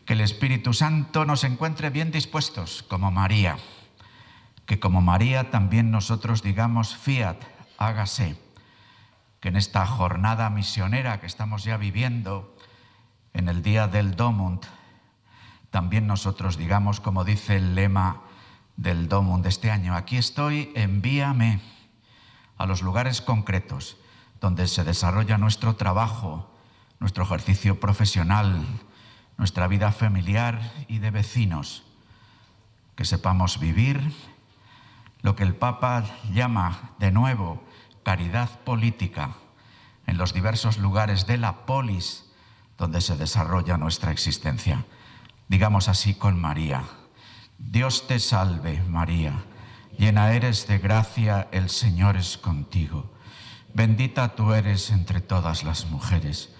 Que el Espíritu Santo nos encuentre bien dispuestos, como María. Que como María también nosotros digamos fiat, hágase. Que en esta jornada misionera que estamos ya viviendo, en el día del Domund, también nosotros digamos, como dice el lema del Domund de este año, aquí estoy, envíame a los lugares concretos donde se desarrolla nuestro trabajo, nuestro ejercicio profesional, nuestra vida familiar y de vecinos. Que sepamos vivir lo que el Papa llama de nuevo caridad política en los diversos lugares de la polis donde se desarrolla nuestra existencia. Digamos así con María: Dios te salve, María, llena eres de gracia, el Señor es contigo. Bendita tú eres entre todas las mujeres,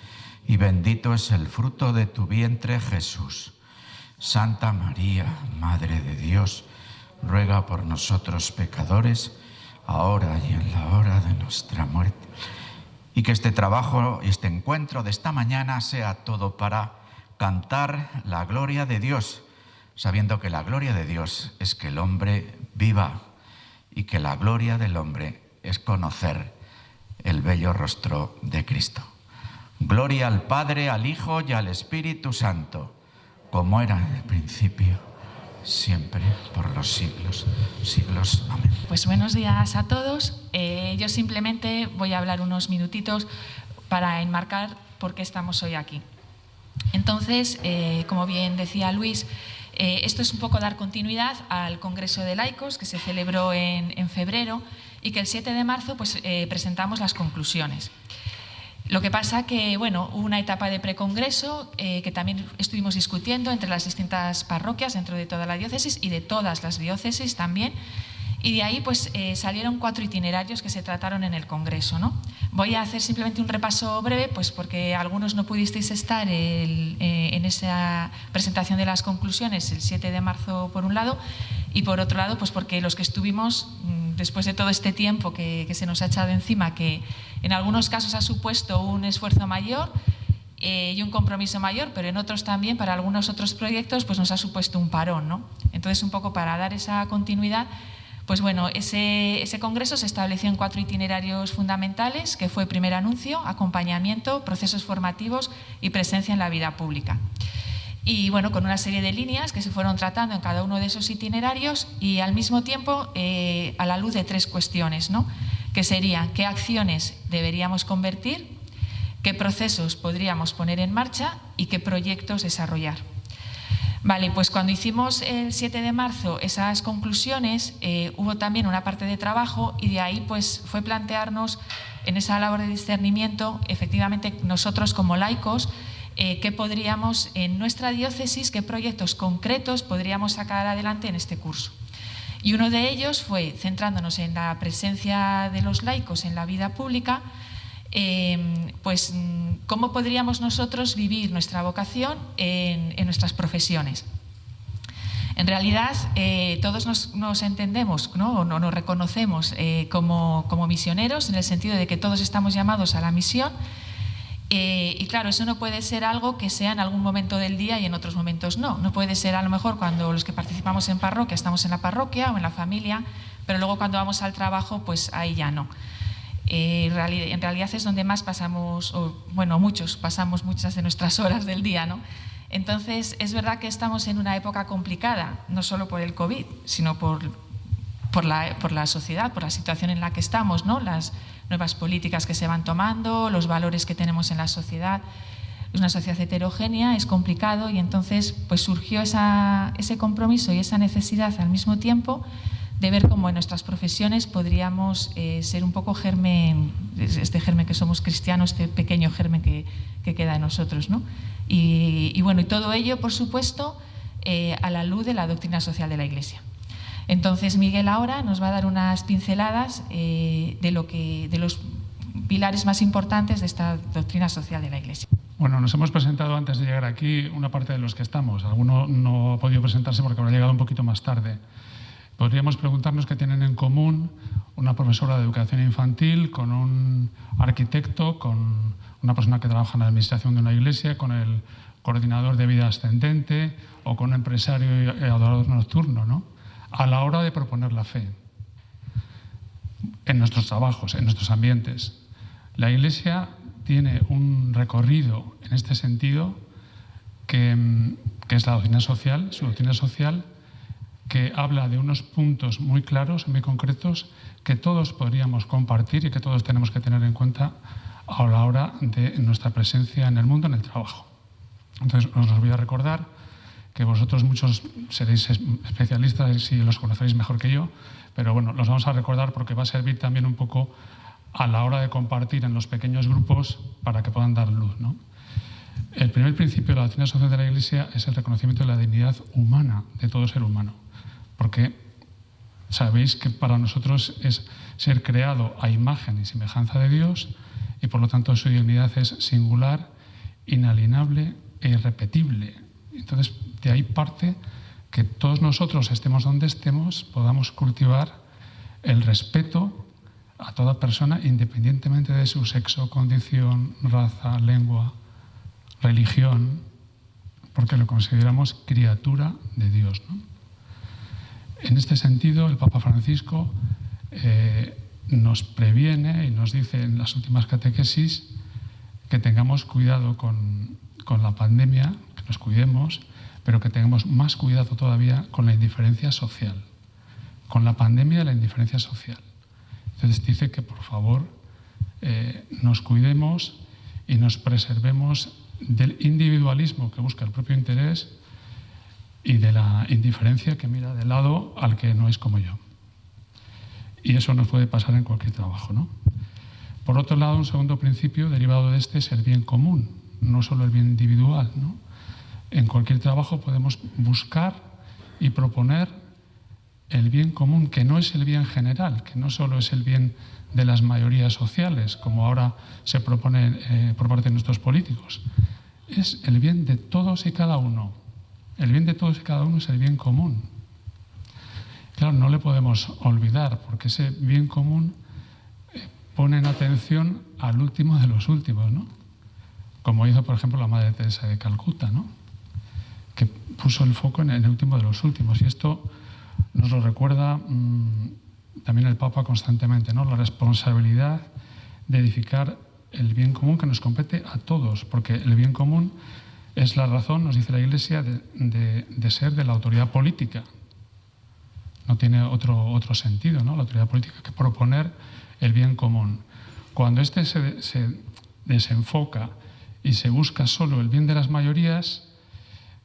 y bendito es el fruto de tu vientre, Jesús. Santa María, Madre de Dios, ruega por nosotros pecadores, ahora y en la hora de nuestra muerte. Y que este trabajo y este encuentro de esta mañana sea todo para cantar la gloria de Dios, sabiendo que la gloria de Dios es que el hombre viva y que la gloria del hombre es conocer el bello rostro de Cristo. Gloria al Padre, al Hijo y al Espíritu Santo, como era en el principio, siempre, por los siglos, siglos. Amén. Pues buenos días a todos. Yo simplemente voy a hablar unos minutitos para enmarcar por qué estamos hoy aquí. Entonces, como bien decía Luis, esto es un poco dar continuidad al Congreso de Laicos que se celebró en febrero y que el 7 de marzo pues, presentamos las conclusiones. Lo que pasa que, bueno, hubo una etapa de precongreso que también estuvimos discutiendo entre las distintas parroquias dentro de toda la diócesis y de todas las diócesis también. Y de ahí pues salieron 4 itinerarios que se trataron en el Congreso, ¿no? Voy a hacer simplemente un repaso breve, pues porque algunos no pudisteis estar en esa presentación de las conclusiones el 7 de marzo por un lado, y por otro lado pues porque los que estuvimos, después de todo este tiempo que se nos ha echado encima, que en algunos casos ha supuesto un esfuerzo mayor y un compromiso mayor, pero en otros también, para algunos otros proyectos, pues nos ha supuesto un parón, ¿no? Entonces, un poco para dar esa continuidad, pues bueno, ese congreso se estableció en 4 itinerarios fundamentales, que fue primer anuncio, acompañamiento, procesos formativos y presencia en la vida pública. Y bueno, con una serie de líneas que se fueron tratando en cada uno de esos itinerarios y al mismo tiempo a la luz de 3 cuestiones, ¿no? Que serían qué acciones deberíamos convertir, qué procesos podríamos poner en marcha y qué proyectos desarrollar. Vale, pues cuando hicimos el 7 de marzo esas conclusiones, hubo también una parte de trabajo y de ahí pues fue plantearnos en esa labor de discernimiento, efectivamente nosotros como laicos, qué podríamos en nuestra diócesis, qué proyectos concretos podríamos sacar adelante en este curso. Y uno de ellos fue, centrándonos en la presencia de los laicos en la vida pública, pues cómo podríamos nosotros vivir nuestra vocación en nuestras profesiones. En realidad, todos nos entendemos, ¿no? O nos reconocemos como misioneros, en el sentido de que todos estamos llamados a la misión. Y claro, eso no puede ser algo que sea en algún momento del día y en otros momentos no. No puede ser a lo mejor cuando los que participamos en parroquia estamos en la parroquia o en la familia, pero luego cuando vamos al trabajo, pues ahí ya no. En realidad es donde más pasamos, o bueno, muchos pasamos muchas de nuestras horas del día, ¿no? Entonces, es verdad que estamos en una época complicada, no solo por el COVID, sino por la sociedad, por la situación en la que estamos, ¿no? Las nuevas políticas que se van tomando, los valores que tenemos en la sociedad. Es una sociedad heterogénea, es complicado y entonces pues surgió ese compromiso y esa necesidad al mismo tiempo de ver cómo en nuestras profesiones podríamos ser un poco germen, este germen que somos cristianos, este pequeño germen que queda en nosotros, ¿no? Y bueno, y todo ello, por supuesto, a la luz de la doctrina social de la Iglesia. Entonces, Miguel ahora nos va a dar unas pinceladas de los pilares más importantes de esta doctrina social de la Iglesia. Bueno, nos hemos presentado antes de llegar aquí una parte de los que estamos. Alguno no ha podido presentarse porque habrá llegado un poquito más tarde. Podríamos preguntarnos qué tienen en común una profesora de educación infantil con un arquitecto, con una persona que trabaja en la administración de una iglesia, con coordinador de vida ascendente o con un empresario y adorador nocturno, ¿no? A la hora de proponer la fe en nuestros trabajos, en nuestros ambientes. La Iglesia tiene un recorrido en este sentido que es la doctrina social, su doctrina social, que habla de unos puntos muy claros, muy concretos, que todos podríamos compartir y que todos tenemos que tener en cuenta a la hora de nuestra presencia en el mundo, en el trabajo. Entonces, os voy a recordar que vosotros muchos seréis especialistas y los conoceréis mejor que yo, pero bueno, los vamos a recordar porque va a servir también un poco a la hora de compartir en los pequeños grupos para que puedan dar luz, ¿no? El primer principio de la doctrina social de la Iglesia es el reconocimiento de la dignidad humana de todo ser humano, porque sabéis que para nosotros es ser creado a imagen y semejanza de Dios y por lo tanto su dignidad es singular, inalienable e irrepetible. Entonces, de ahí parte que todos nosotros, estemos donde estemos, podamos cultivar el respeto a toda persona independientemente de su sexo, condición, raza, lengua, religión, porque lo consideramos criatura de Dios, ¿no? En este sentido, el Papa Francisco nos previene y nos dice en las últimas catequesis que tengamos cuidado con la pandemia, que nos cuidemos, pero que tengamos más cuidado todavía con la indiferencia social, con la pandemia de la indiferencia social. Entonces dice que por favor nos cuidemos y nos preservemos del individualismo que busca el propio interés y de la indiferencia que mira de lado al que no es como yo. Y eso nos puede pasar en cualquier trabajo, ¿no? Por otro lado, un segundo principio derivado de este es el bien común, no solo el bien individual, ¿no? En cualquier trabajo podemos buscar y proponer el bien común, que no es el bien general, que no solo es el bien de las mayorías sociales, como ahora se propone por parte de nuestros políticos. Es el bien de todos y cada uno. El bien de todos y cada uno es el bien común. Claro, no le podemos olvidar, porque ese bien común pone en atención al último de los últimos, ¿no? Como hizo, por ejemplo, la Madre Teresa de Calcuta, ¿no? Que puso el foco en el último de los últimos. Y esto nos lo recuerda también el Papa constantemente, ¿no? La responsabilidad de edificar el bien común que nos compete a todos, porque el bien común es la razón, nos dice la Iglesia, de ser de la autoridad política. No tiene otro sentido, ¿no? La autoridad política que proponer el bien común. Cuando este se desenfoca y se busca solo el bien de las mayorías,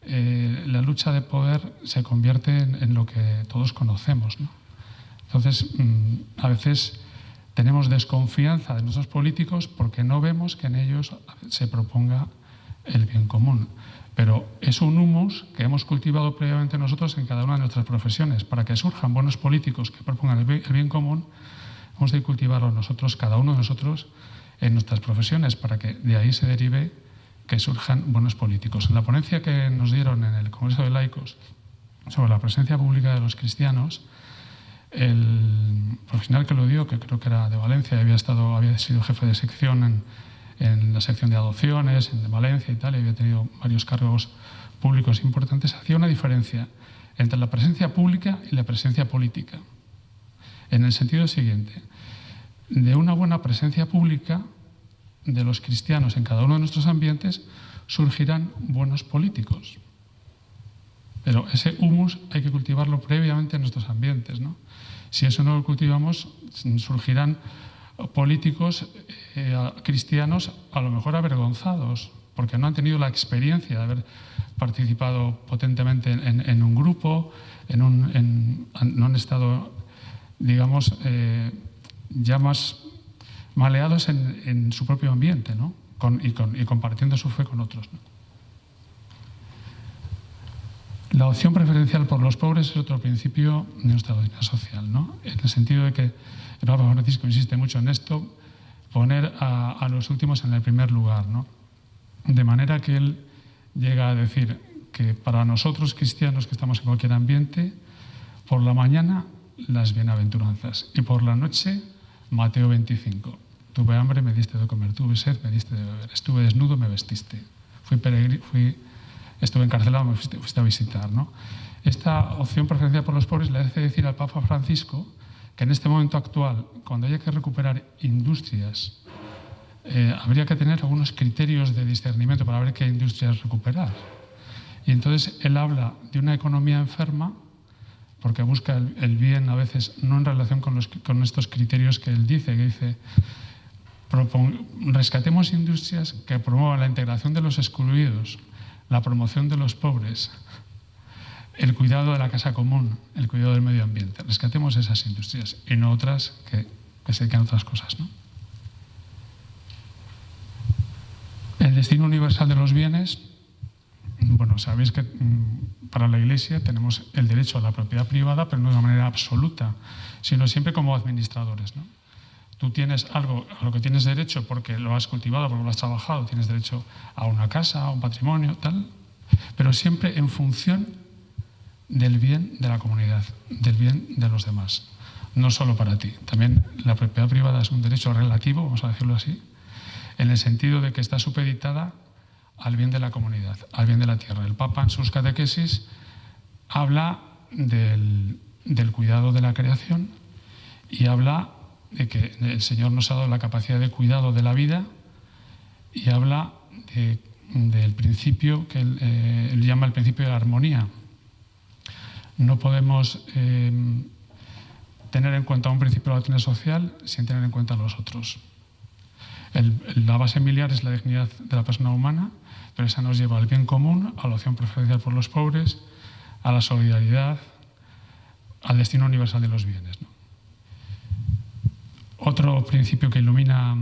la lucha de poder se convierte en lo que todos conocemos, ¿no? Entonces, a veces tenemos desconfianza de nuestros políticos porque no vemos que en ellos se proponga el bien común. Pero es un humus que hemos cultivado previamente nosotros en cada una de nuestras profesiones. Para que surjan buenos políticos que propongan el bien común, hemos de cultivarlo nosotros, cada uno de nosotros, en nuestras profesiones, para que de ahí se derive que surjan buenos políticos. En la ponencia que nos dieron en el Congreso de Laicos sobre la presencia pública de los cristianos, el profesional que lo dio, que creo que era de Valencia, había sido jefe de sección en la sección de adopciones en Valencia y tal, y había tenido varios cargos públicos importantes, hacía una diferencia entre la presencia pública y la presencia política. En el sentido siguiente, de una buena presencia pública de los cristianos en cada uno de nuestros ambientes surgirán buenos políticos. Pero ese humus hay que cultivarlo previamente en nuestros ambientes, ¿no? Si eso no lo cultivamos, surgirán políticos cristianos a lo mejor avergonzados, porque no han tenido la experiencia de haber participado potentemente en un grupo, no han estado, digamos, ya más maleados en su propio ambiente, ¿no? Y compartiendo su fe con otros, ¿no? La opción preferencial por los pobres es otro principio de nuestra doctrina social, ¿no? En el sentido de que el Papa Francisco insiste mucho en esto, poner a los últimos en el primer lugar, ¿no? De manera que él llega a decir que para nosotros cristianos que estamos en cualquier ambiente, por la mañana las bienaventuranzas y por la noche Mateo 25. Tuve hambre, me diste de comer, tuve sed, me diste de beber, estuve desnudo, me vestiste, fui estuve encarcelado, me fuiste a visitar, ¿no? Esta opción preferencial por los pobres le hace decir al Papa Francisco que en este momento actual, cuando haya que recuperar industrias, habría que tener algunos criterios de discernimiento para ver qué industrias recuperar. Y entonces él habla de una economía enferma porque busca el bien a veces no en relación con estos criterios que él dice, rescatemos industrias que promuevan la integración de los excluidos, la promoción de los pobres, el cuidado de la casa común, el cuidado del medio ambiente. Rescatemos esas industrias y no otras que se dedican a otras cosas, ¿no? El destino universal de los bienes. Bueno, sabéis que para la Iglesia tenemos el derecho a la propiedad privada, pero no de una manera absoluta, sino siempre como administradores, ¿no? Tú tienes algo a lo que tienes derecho porque lo has cultivado, porque lo has trabajado, tienes derecho a una casa, a un patrimonio, tal, pero siempre en función del bien de la comunidad, del bien de los demás, no solo para ti. También la propiedad privada es un derecho relativo, vamos a decirlo así, en el sentido de que está supeditada al bien de la comunidad, al bien de la tierra. El Papa en sus catequesis habla del cuidado de la creación y habla de que el Señor nos ha dado la capacidad de cuidado de la vida y habla del principio que él llama el principio de la armonía. No podemos tener en cuenta un principio de la doctrina social sin tener en cuenta los otros. La base miliar es la dignidad de la persona humana, pero esa nos lleva al bien común, a la opción preferencial por los pobres, a la solidaridad, al destino universal de los bienes, ¿no? Otro principio que ilumina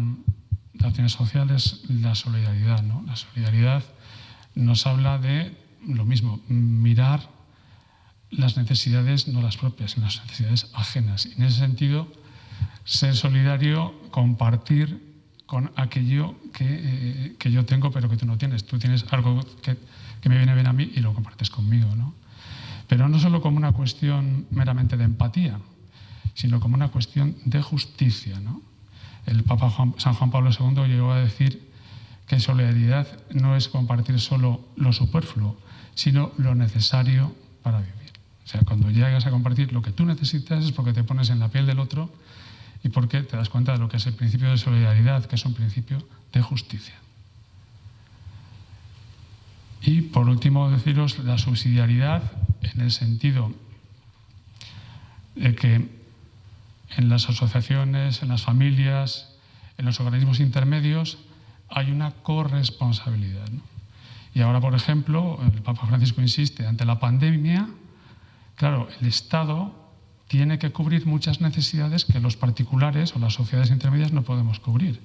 la doctrina social es la solidaridad, ¿no? La solidaridad nos habla de lo mismo, mirar las necesidades, no las propias, sino las necesidades ajenas. Y en ese sentido, ser solidario, compartir con aquello que yo tengo pero que tú no tienes. Tú tienes algo que me viene bien a mí y lo compartes conmigo, ¿no? Pero no solo como una cuestión meramente de empatía, sino como una cuestión de justicia, ¿no? El Papa San Juan Pablo II llegó a decir que solidaridad no es compartir solo lo superfluo, sino lo necesario para vivir. O sea, cuando llegas a compartir lo que tú necesitas es porque te pones en la piel del otro y porque te das cuenta de lo que es el principio de solidaridad, que es un principio de justicia. Y por último, deciros la subsidiariedad en el sentido de que en las asociaciones, en las familias, en los organismos intermedios hay una corresponsabilidad, ¿no? Y ahora, por ejemplo, el Papa Francisco insiste, ante la pandemia, claro, el Estado tiene que cubrir muchas necesidades que los particulares o las sociedades intermedias no podemos cubrir.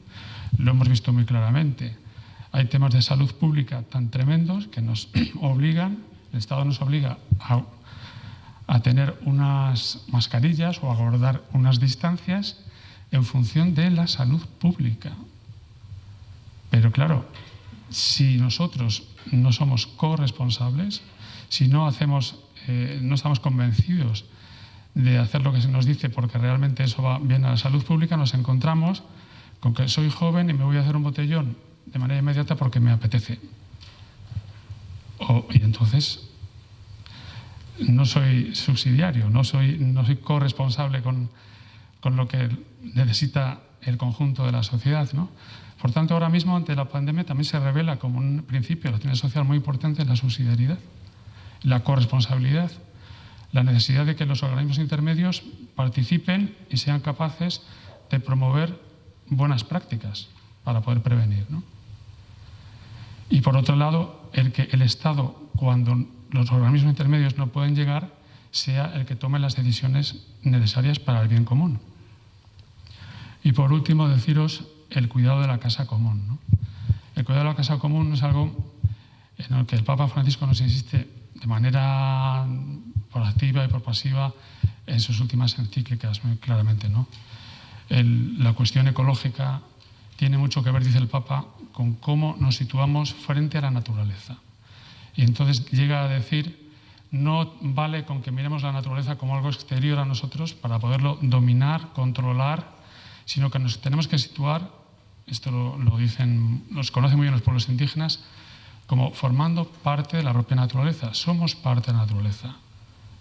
Lo hemos visto muy claramente. Hay temas de salud pública tan tremendos que nos obligan, el Estado nos obliga a tener unas mascarillas o a guardar unas distancias en función de la salud pública. Pero claro, si nosotros no somos corresponsables, si no estamos convencidos de hacer lo que se nos dice porque realmente eso va bien a la salud pública, nos encontramos con que soy joven y me voy a hacer un botellón de manera inmediata porque me apetece. Y entonces no soy subsidiario, no soy corresponsable con lo que necesita el conjunto de la sociedad, ¿no? Por tanto, ahora mismo, ante la pandemia, también se revela como un principio de la doctrina social muy importante la subsidiariedad, la corresponsabilidad, la necesidad de que los organismos intermedios participen y sean capaces de promover buenas prácticas para poder prevenir, ¿no? Y por otro lado, el que el Estado, cuando los organismos intermedios no pueden llegar, sea el que tome las decisiones necesarias para el bien común. Y por último, deciros el cuidado de la casa común, ¿no? El cuidado de la casa común es algo en el que el Papa Francisco nos insiste de manera por activa y por pasiva en sus últimas encíclicas, muy claramente, ¿no? La cuestión ecológica tiene mucho que ver, dice el Papa, con cómo nos situamos frente a la naturaleza. Y entonces llega a decir, no vale con que miremos la naturaleza como algo exterior a nosotros para poderlo dominar, controlar, sino que nos tenemos que situar, esto lo dicen, los conocen muy bien los pueblos indígenas, como formando parte de la propia naturaleza. Somos parte de la naturaleza.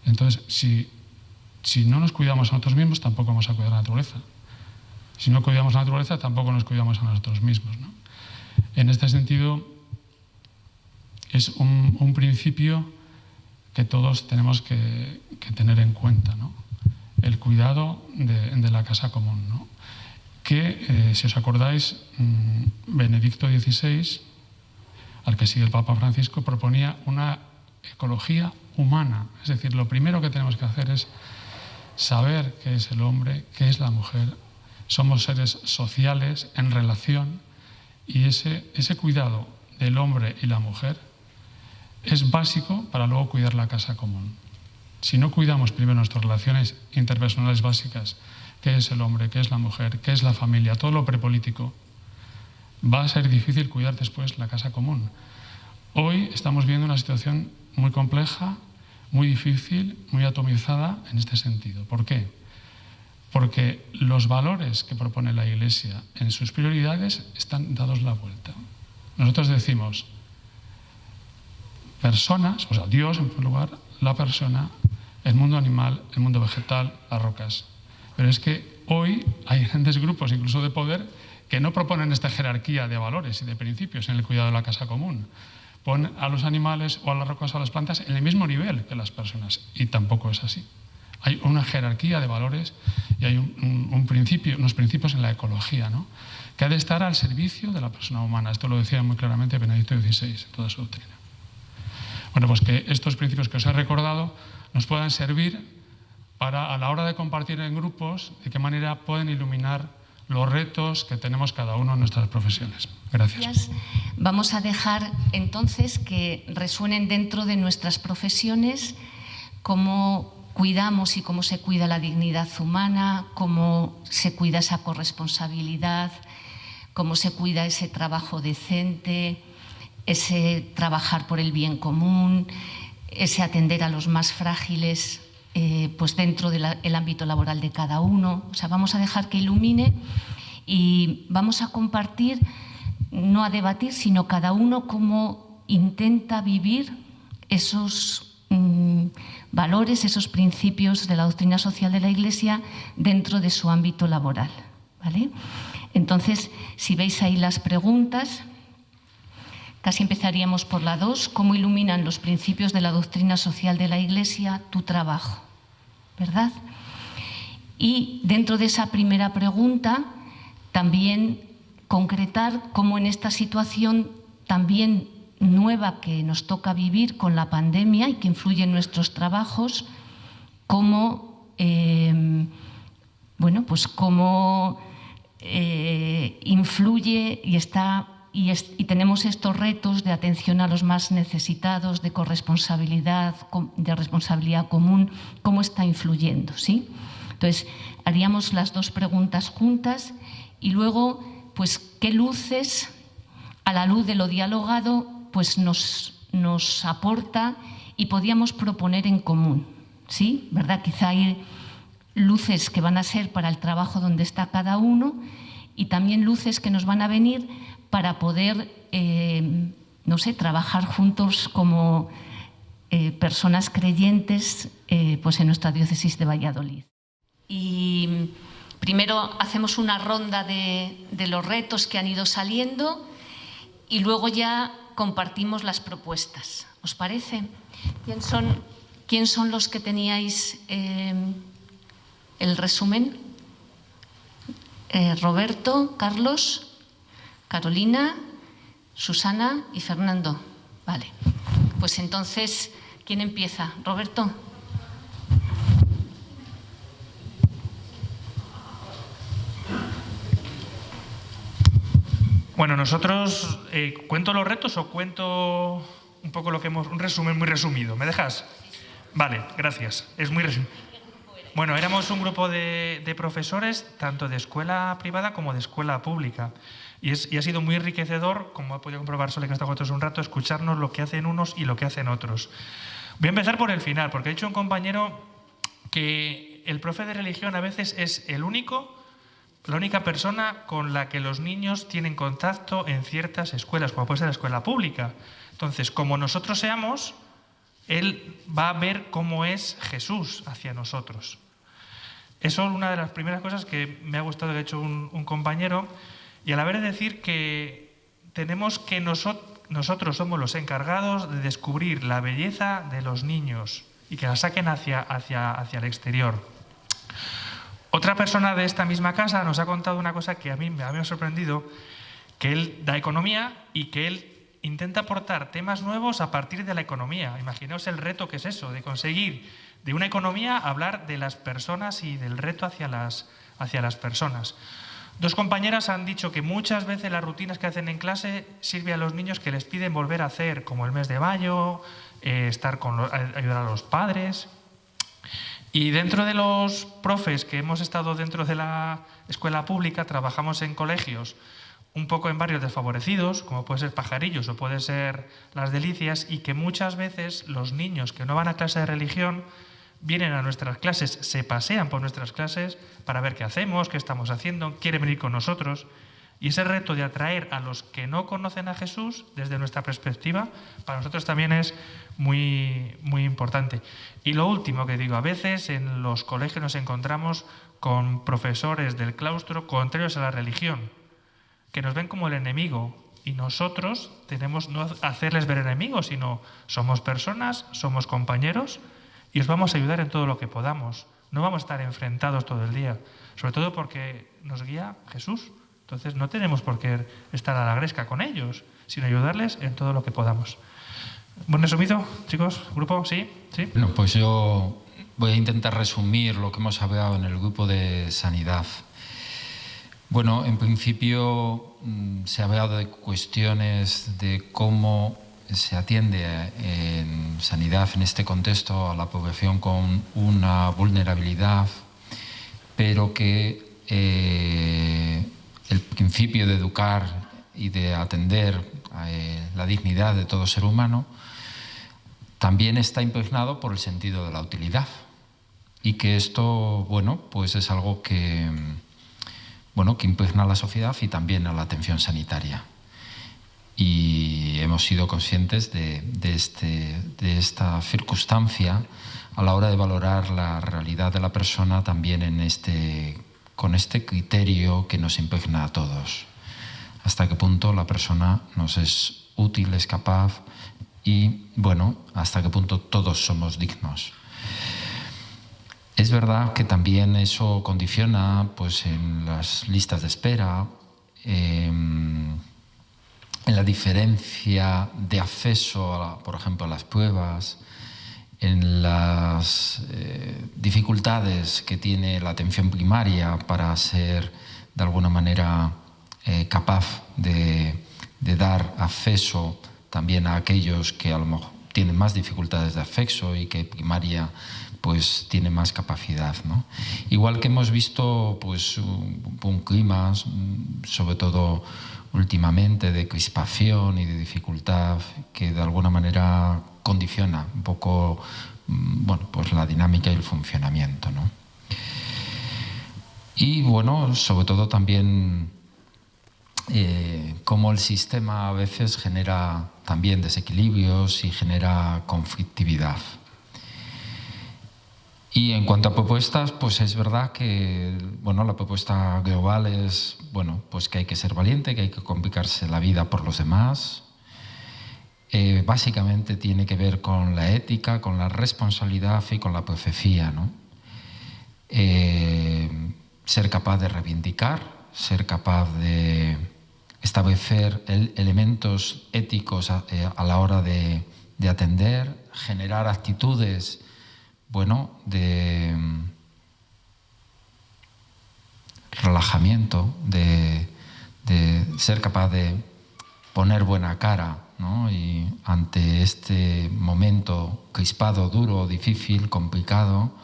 Entonces, si no nos cuidamos a nosotros mismos, tampoco vamos a cuidar a la naturaleza. Si no cuidamos a la naturaleza, tampoco nos cuidamos a nosotros mismos, ¿no? En este sentido, es un principio que todos tenemos que tener en cuenta, ¿no? El cuidado de la casa común, ¿no? Que, si os acordáis, Benedicto XVI, al que sigue el Papa Francisco, proponía una ecología humana. Es decir, lo primero que tenemos que hacer es saber qué es el hombre, qué es la mujer. Somos seres sociales en relación, y ese cuidado del hombre y la mujer es básico para luego cuidar la casa común. Si no cuidamos primero nuestras relaciones interpersonales básicas, qué es el hombre, qué es la mujer, qué es la familia, todo lo prepolítico, va a ser difícil cuidar después la casa común. Hoy estamos viendo una situación muy compleja, muy difícil, muy atomizada en este sentido. ¿Por qué? Porque los valores que propone la Iglesia en sus prioridades están dados la vuelta. Nosotros decimos personas, o sea, Dios en primer lugar, la persona, el mundo animal, el mundo vegetal, las rocas. Pero es que hoy hay grandes grupos, incluso de poder, que no proponen esta jerarquía de valores y de principios en el cuidado de la casa común. Ponen a los animales o a las rocas o a las plantas en el mismo nivel que las personas, y tampoco es así. Hay una jerarquía de valores y hay unos principios en la ecología, ¿no?, que ha de estar al servicio de la persona humana. Esto lo decía muy claramente Benedicto XVI en toda su doctrina. Bueno, pues que estos principios que os he recordado nos puedan servir para, a la hora de compartir en grupos, de qué manera pueden iluminar los retos que tenemos cada uno en nuestras profesiones. Gracias. Vamos a dejar entonces que resuenen dentro de nuestras profesiones cómo cuidamos y cómo se cuida la dignidad humana, cómo se cuida esa corresponsabilidad, cómo se cuida ese trabajo decente, ese trabajar por el bien común, ese atender a los más frágiles, pues dentro del ámbito laboral de cada uno. O sea, vamos a dejar que ilumine y vamos a compartir, no a debatir, sino cada uno cómo intenta vivir esos valores, esos principios de la doctrina social de la Iglesia dentro de su ámbito laboral, ¿vale? Entonces, si veis ahí las preguntas, casi empezaríamos por la 2, ¿cómo iluminan los principios de la doctrina social de la Iglesia tu trabajo? ¿Verdad? Y dentro de esa primera pregunta, también concretar cómo en esta situación también nueva que nos toca vivir con la pandemia y que influye en nuestros trabajos, cómo, cómo influye y tenemos estos retos de atención a los más necesitados, de corresponsabilidad, de responsabilidad común, cómo está influyendo, ¿sí? Entonces, haríamos las dos preguntas juntas y luego, pues, ¿qué luces, a la luz de lo dialogado, pues nos aporta y podíamos proponer en común, ¿sí? ¿Verdad? Quizá hay luces que van a ser para el trabajo donde está cada uno y también luces que nos van a venir para poder, trabajar juntos como personas creyentes pues en nuestra diócesis de Valladolid. Y primero hacemos una ronda de los retos que han ido saliendo y luego ya compartimos las propuestas. ¿Os parece? ¿Quién son los que teníais el resumen? Roberto, Carlos, Carolina, Susana y Fernando. Vale. Pues entonces, ¿quién empieza? Roberto. Bueno, nosotros, ¿cuento los retos o cuento un poco lo que hemos... un resumen muy resumido? ¿Me dejas? Vale, gracias. Es muy resumido. Bueno, éramos un grupo de profesores, tanto de escuela privada como de escuela pública. Y ha sido muy enriquecedor, como ha podido comprobar Sole, que está con nosotros un rato, escucharnos lo que hacen unos y lo que hacen otros. Voy a empezar por el final, porque ha dicho un compañero que el profe de religión a veces es el único la única persona con la que los niños tienen contacto en ciertas escuelas, como puede ser la escuela pública. Entonces, como nosotros seamos, Él va a ver cómo es Jesús hacia nosotros. Eso es una de las primeras cosas que me ha gustado que ha hecho un compañero, y a la vez decir que tenemos que nosotros somos los encargados de descubrir la belleza de los niños y que la saquen hacia el exterior. Otra persona de esta misma casa nos ha contado una cosa que a mí me ha sorprendido, que él da economía y que él intenta aportar temas nuevos a partir de la economía. Imaginaos el reto que es eso, de conseguir de una economía hablar de las personas y del reto hacia las personas. Dos compañeras han dicho que muchas veces las rutinas que hacen en clase sirven a los niños que les piden volver a hacer, como el mes de mayo, ayudar a los padres. Y dentro de los profes que hemos estado dentro de la escuela pública, trabajamos en colegios un poco en barrios desfavorecidos, como puede ser Pajarillos o puede ser Las Delicias, y que muchas veces los niños que no van a clase de religión vienen a nuestras clases, se pasean por nuestras clases para ver qué hacemos, qué estamos haciendo, quieren venir con nosotros. Y ese reto de atraer a los que no conocen a Jesús, desde nuestra perspectiva, para nosotros también es muy, muy importante. Y lo último que digo, a veces en los colegios nos encontramos con profesores del claustro contrarios a la religión, que nos ven como el enemigo, y nosotros tenemos no hacerles ver enemigos, sino somos personas, somos compañeros, y os vamos a ayudar en todo lo que podamos. No vamos a estar enfrentados todo el día, sobre todo porque nos guía Jesús. Entonces no tenemos por qué estar a la gresca con ellos, sino ayudarles en todo lo que podamos. ¿Buen resumido, chicos? ¿Grupo? ¿Sí? ¿Sí? Bueno, pues yo voy a intentar resumir lo que hemos hablado en el grupo de sanidad. Bueno, en principio se ha hablado de cuestiones de cómo se atiende en sanidad en este contexto a la población con una vulnerabilidad, pero que el principio de educar y de atender la dignidad de todo ser humano también está impregnado por el sentido de la utilidad, y que esto, bueno, pues es algo que impregna a la sociedad y también a la atención sanitaria. Y hemos sido conscientes de esta circunstancia a la hora de valorar la realidad de la persona también con este criterio que nos impregna a todos. Hasta qué punto la persona nos es útil, es capaz y, bueno, hasta qué punto todos somos dignos. Es verdad que también eso condiciona pues, en las listas de espera, en la diferencia de acceso, por ejemplo, a las pruebas, en las dificultades que tiene la atención primaria para ser, de alguna manera, capaz de dar acceso también a aquellos que a lo mejor tienen más dificultades de acceso y que primaria pues tiene más capacidad, ¿no? Igual que hemos visto pues un clima, sobre todo últimamente, de crispación y de dificultad que de alguna manera condiciona un poco pues la dinámica y el funcionamiento, ¿no? Y bueno, sobre todo también cómo el sistema a veces genera también desequilibrios y genera conflictividad. Y en cuanto a propuestas, pues es verdad que la propuesta global es pues que hay que ser valiente, que hay que complicarse la vida por los demás. Básicamente tiene que ver con la ética, con la responsabilidad y con la profecía, ¿no? Ser capaz de reivindicar, ser capaz de establecer elementos éticos a la hora de atender, generar actitudes de relajamiento, de ser capaz de poner buena cara, ¿no? Y ante este momento crispado, duro, difícil, complicado,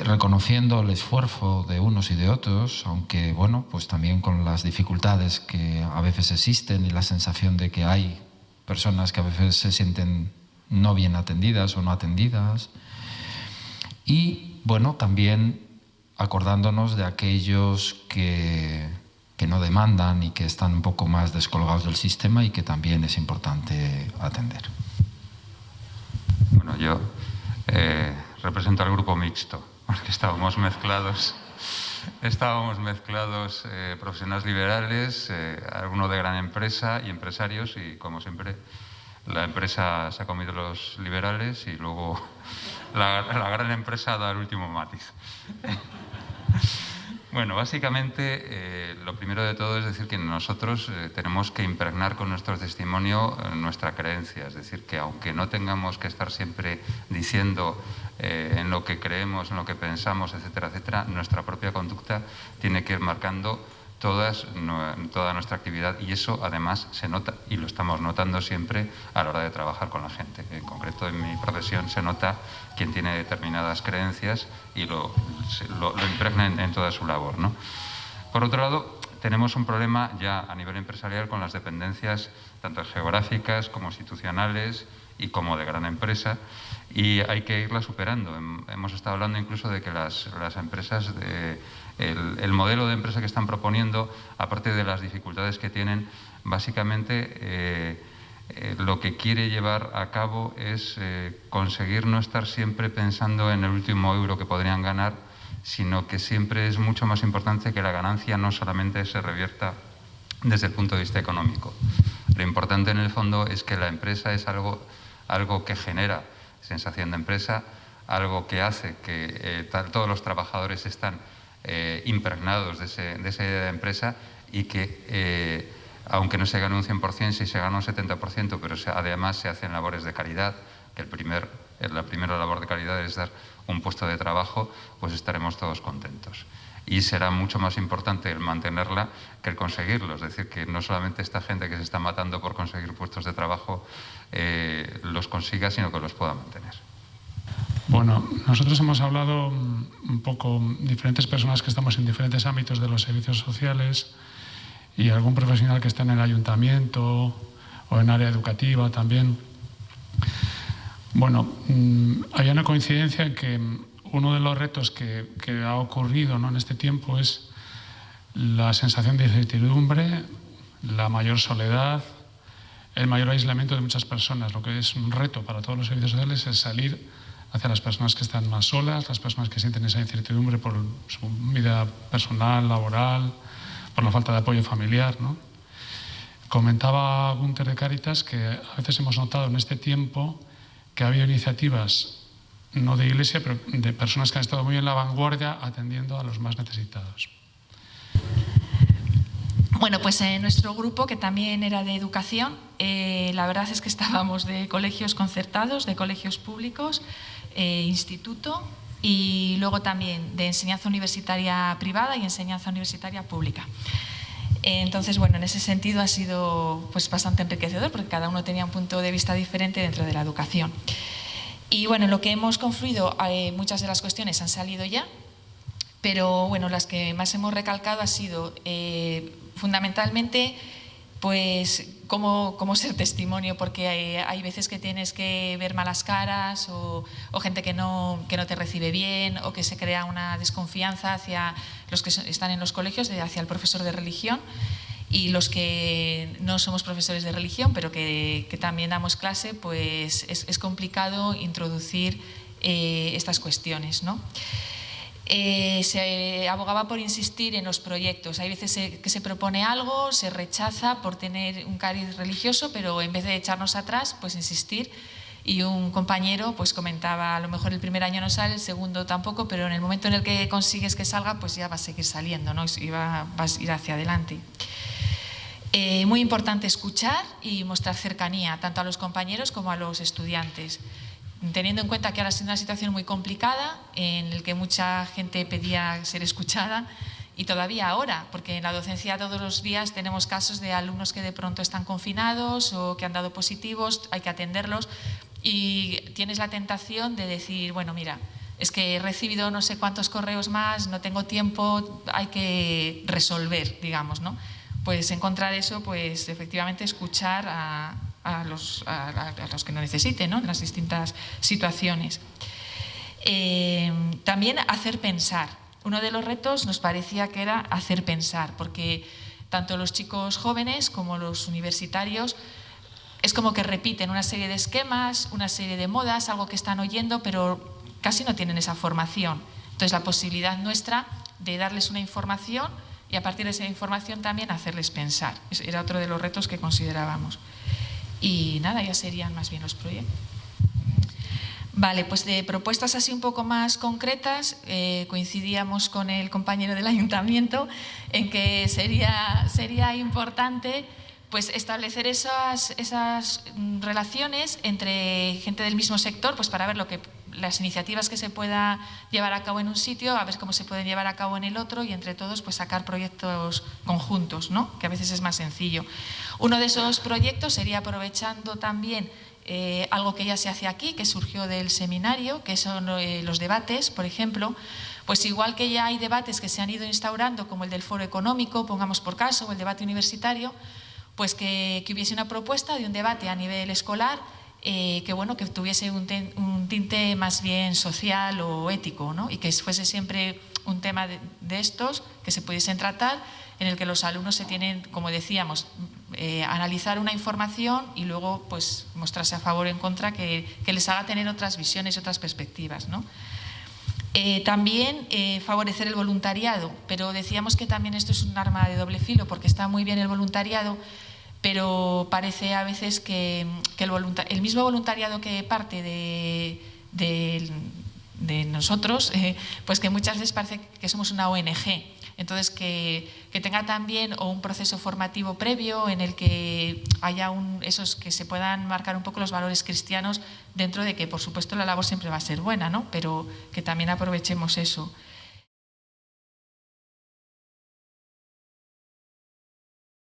reconociendo el esfuerzo de unos y de otros, aunque pues también con las dificultades que a veces existen y la sensación de que hay personas que a veces se sienten no bien atendidas o no atendidas. Y también acordándonos de aquellos que no demandan y que están un poco más descolgados del sistema y que también es importante atender. Bueno, yo represento al grupo mixto, porque estábamos mezclados profesionales liberales, algunos de gran empresa y empresarios, y como siempre la empresa se ha comido los liberales y luego la gran empresa da el último matiz. Bueno, básicamente lo primero de todo es decir que nosotros tenemos que impregnar con nuestro testimonio nuestra creencia, es decir, que aunque no tengamos que estar siempre diciendo en lo que creemos, en lo que pensamos, etcétera, etcétera, nuestra propia conducta tiene que ir marcando toda nuestra actividad, y eso además se nota, y lo estamos notando siempre a la hora de trabajar con la gente. En concreto, en mi profesión se nota quien tiene determinadas creencias y lo impregna en toda su labor, ¿no? Por otro lado, tenemos un problema ya a nivel empresarial con las dependencias tanto geográficas como institucionales y como de gran empresa, y hay que irla superando. Hemos estado hablando incluso de que las empresas, el modelo de empresa que están proponiendo, aparte de las dificultades que tienen, básicamente lo que quiere llevar a cabo es conseguir no estar siempre pensando en el último euro que podrían ganar, sino que siempre es mucho más importante que la ganancia no solamente se revierta desde el punto de vista económico. Lo importante en el fondo es que la empresa es algo que genera sensación de empresa, algo que hace que todos los trabajadores están impregnados de esa idea de empresa, y que aunque no se gane un 100%, si se gana un 70%, pero además se hacen labores de calidad, que la primera labor de calidad es dar un puesto de trabajo, pues estaremos todos contentos. Y será mucho más importante el mantenerla que el conseguirlo. Es decir, que no solamente esta gente que se está matando por conseguir puestos de trabajo los consiga, sino que los pueda mantener. Bueno, nosotros hemos hablado un poco, diferentes personas que estamos en diferentes ámbitos de los servicios sociales y algún profesional que está en el ayuntamiento o en área educativa también. Bueno, había una coincidencia en que uno de los retos que ha ocurrido, ¿no?, en este tiempo es la sensación de incertidumbre, la mayor soledad, el mayor aislamiento de muchas personas. Lo que es un reto para todos los servicios sociales es salir hacia las personas que están más solas, las personas que sienten esa incertidumbre por su vida personal, laboral, por la falta de apoyo familiar, ¿no? Comentaba Gunter de Cáritas que a veces hemos notado en este tiempo que ha habido iniciativas, no de Iglesia, pero de personas que han estado muy en la vanguardia atendiendo a los más necesitados. Bueno, pues en nuestro grupo, que también era de educación, la verdad es que estábamos de colegios concertados, de colegios públicos, instituto, y luego también de enseñanza universitaria privada y enseñanza universitaria pública. Entonces, bueno, en ese sentido ha sido pues bastante enriquecedor, porque cada uno tenía un punto de vista diferente dentro de la educación. Y bueno, en lo que hemos confluido, muchas de las cuestiones han salido ya, pero bueno, las que más hemos recalcado ha sido fundamentalmente pues cómo ser testimonio, porque hay veces que tienes que ver malas caras o gente que no te recibe bien, o que se crea una desconfianza hacia los que están en los colegios, hacia el profesor de religión, y los que no somos profesores de religión, pero que también damos clase, pues es complicado introducir estas cuestiones, ¿no? Se abogaba por insistir en los proyectos. Hay veces que se propone algo, se rechaza por tener un cariz religioso, pero en vez de echarnos atrás, pues insistir. Y un compañero pues comentaba, a lo mejor el primer año no sale, el segundo tampoco, pero en el momento en el que consigues que salga, pues ya va a seguir saliendo, ¿no? Y vas a ir hacia adelante. Muy importante escuchar y mostrar cercanía, tanto a los compañeros como a los estudiantes. Teniendo en cuenta que ahora es una situación muy complicada, en la que mucha gente pedía ser escuchada, y todavía ahora, porque en la docencia todos los días tenemos casos de alumnos que de pronto están confinados o que han dado positivos, hay que atenderlos, y tienes la tentación de decir, bueno, mira, es que he recibido no sé cuántos correos más, no tengo tiempo, hay que resolver, digamos, ¿no? Pues en contra de eso, pues efectivamente escuchar a los que lo necesiten, ¿no?, en las distintas situaciones. También hacer pensar. uno de los retos nos parecía que era hacer pensar, porque tanto los chicos jóvenes como los universitarios es como que repiten una serie de esquemas, una serie de modas, algo que están oyendo, pero casi no tienen esa formación. Entonces, la posibilidad nuestra de darles una información y a partir de esa información también hacerles pensar. Era otro de los retos que considerábamos. Y nada, ya serían más bien los proyectos. Vale, pues de propuestas así un poco más concretas, coincidíamos con el compañero del ayuntamiento en que sería importante pues establecer esas relaciones entre gente del mismo sector, pues para ver las iniciativas que se pueda llevar a cabo en un sitio, a ver cómo se pueden llevar a cabo en el otro y entre todos pues sacar proyectos conjuntos, ¿no? Que a veces es más sencillo. Uno de esos proyectos sería aprovechando también algo que ya se hace aquí, que surgió del seminario, que son los debates, por ejemplo. Pues igual que ya hay debates que se han ido instaurando, como el del foro económico, pongamos por caso, o el debate universitario, pues que hubiese una propuesta de un debate a nivel escolar que tuviese un tinte más bien social o ético, ¿no? Y que fuese siempre un tema de estos que se pudiesen tratar, en el que los alumnos se tienen, como decíamos, analizar una información y luego pues mostrarse a favor o en contra, que les haga tener otras visiones y otras perspectivas, ¿no? También favorecer el voluntariado, pero decíamos que también esto es un arma de doble filo, porque está muy bien el voluntariado, pero parece a veces que el mismo voluntariado que parte de nosotros, pues que muchas veces parece que somos una ONG. Entonces, que tenga también un proceso formativo previo en el que haya esos que se puedan marcar un poco los valores cristianos, dentro de que, por supuesto, la labor siempre va a ser buena, ¿no? Pero que también aprovechemos eso.